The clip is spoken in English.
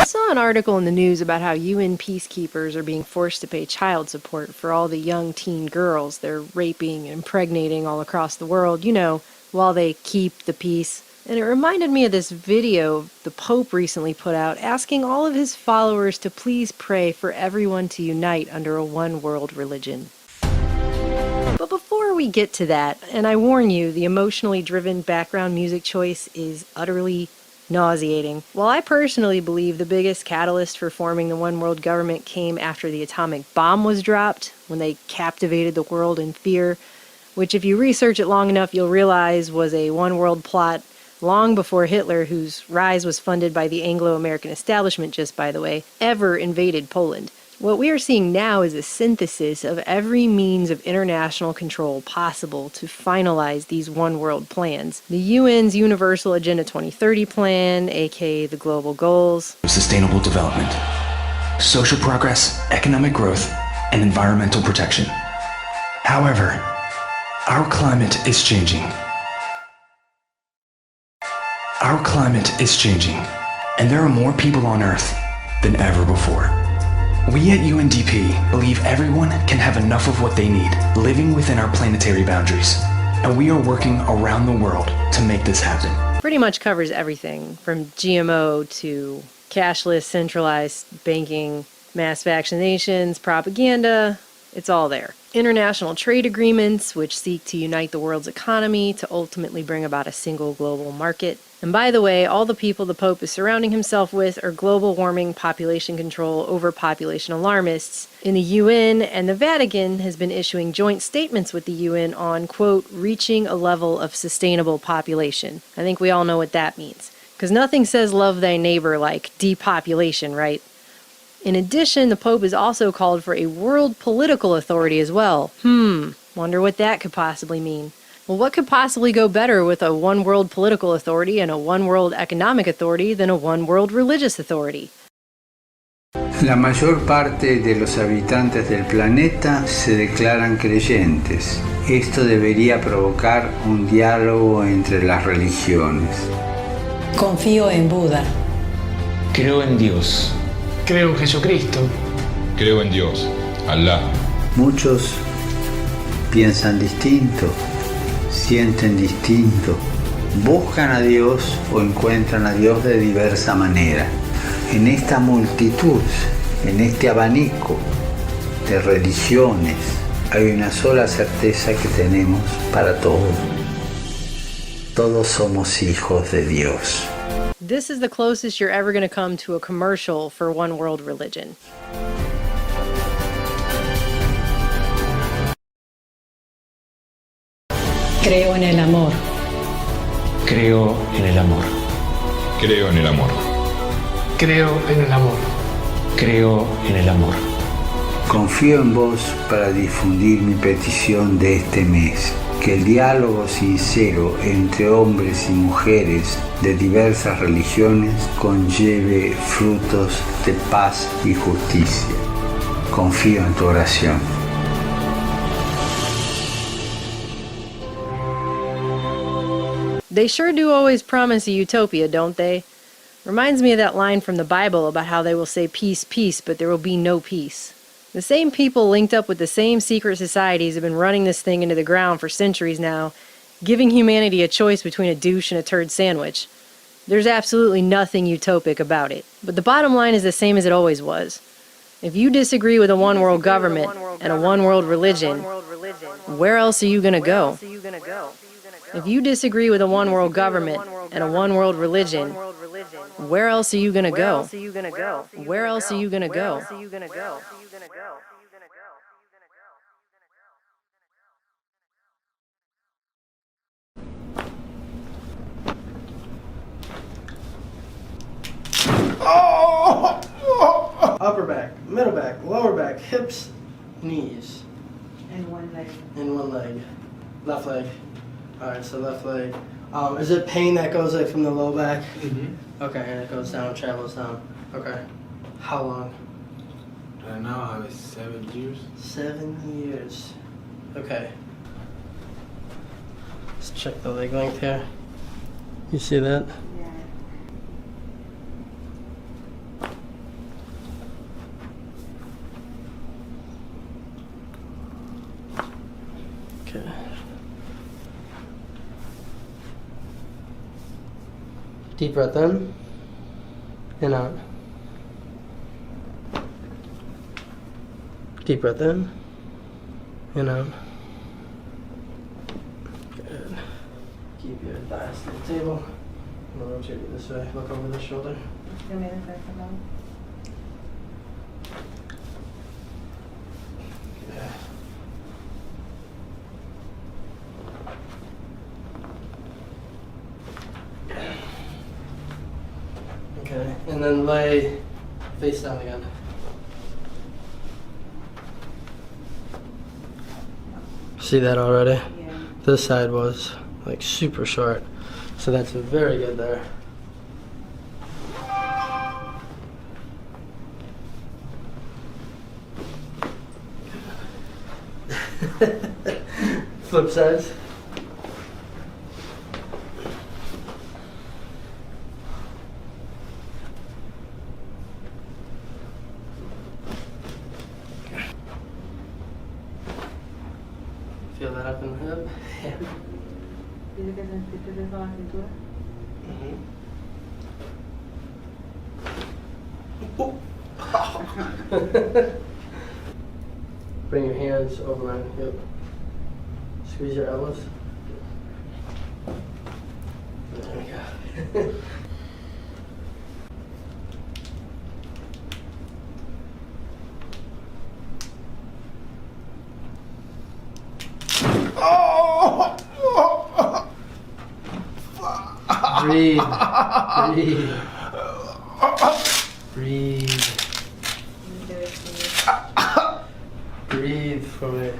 saw an article in the news about how UN peacekeepers are being forced to pay child support for all the young teen girls they're raping and impregnating all across the world, while they keep the peace. And it reminded me of this video the Pope recently put out asking all of his followers to please pray for everyone to unite under a one-world religion. But before we get to that, and I warn you, the emotionally driven background music choice is utterly nauseating. While I personally believe the biggest catalyst for forming the one world government came after the atomic bomb was dropped, when they captivated the world in fear, which if you research it long enough you'll realize was a one world plot long before Hitler, whose rise was funded by the Anglo-American establishment, just by the way, ever invaded Poland. What we are seeing now is a synthesis of every means of international control possible to finalize these one-world plans. The UN's Universal Agenda 2030 plan, aka the Global Goals. Sustainable development, social progress, economic growth, and environmental protection. However, our climate is changing. Our climate is changing, and there are more people on Earth than ever before. We at UNDP believe everyone can have enough of what they need, living within our planetary boundaries. And we are working around the world to make this happen. Pretty much covers everything, from GMO to cashless, centralized banking, mass vaccinations, propaganda. It's all there. International trade agreements, which seek to unite the world's economy to ultimately bring about a single global market. And by the way, all the people the Pope is surrounding himself with are global warming, population control, overpopulation alarmists in the UN, and the Vatican has been issuing joint statements with the UN on, quote, reaching a level of sustainable population. I think we all know what that means. Because nothing says love thy neighbor like depopulation, right? In addition, the Pope has also called for a world political authority as well. Wonder what that could possibly mean. Well, what could possibly go better with a one-world political authority and a one-world economic authority than a one-world religious authority? La mayor parte de los habitantes del planeta se declaran creyentes. Esto debería provocar un diálogo entre las religiones. Confío en Buda. Creo en Dios. Creo en Jesucristo. Creo en Dios, Alá. Muchos piensan distinto, sienten distinto, buscan a Dios o encuentran a Dios de diversa manera. En esta multitud, en este abanico de religiones, hay una sola certeza que tenemos para todos. Todos somos hijos de Dios. This is the closest you're ever going to come to a commercial for one world religion. Creo en el amor. Creo en el amor. Creo en el amor. Creo en el amor. Creo en el amor. Confío en vos para difundir mi petición de este mes. Que el diálogo sincero entre hombres y mujeres de diversas religiones conlleve frutos de paz y justicia. Confío en tu oración. They sure do always promise a utopia, don't they? Reminds me of that line from the Bible about how they will say peace, peace, but there will be no peace. The same people linked up with the same secret societies have been running this thing into the ground for centuries now, giving humanity a choice between a douche and a turd sandwich. There's absolutely nothing utopic about it. But the bottom line is the same as it always was. If you disagree with a one-world government and a one-world religion, where else are you going to go? If you disagree with a one-world government and a one-world religion, where else are you going to go? Where else are you going to go? Upper back, middle back, lower back, hips, knees. And one leg. And one leg. Left leg. Alright, so left leg. Is it pain that goes like from the low back? Mm-hmm. Okay, and it goes down, travels down. Okay. How long? Right now I have 7 years. 7 years. Okay. Let's check the leg length here. You see that? Yeah. Deep breath in and out. Deep breath in and out. Good. Keep your thighs to the table. I'm gonna rotate you this way. Look over the shoulder. Yeah. Okay, and then lay face down again. See that already? Yeah. This side was like super short, so that's very good there. Flip sides. Feel that up in the hip. Yeah. ¿Tiene que sentirte eso en la cintura? Bring your hands over my hip. Squeeze your elbows. There we go. Breathe. Breathe. Breathe. Breathe from it.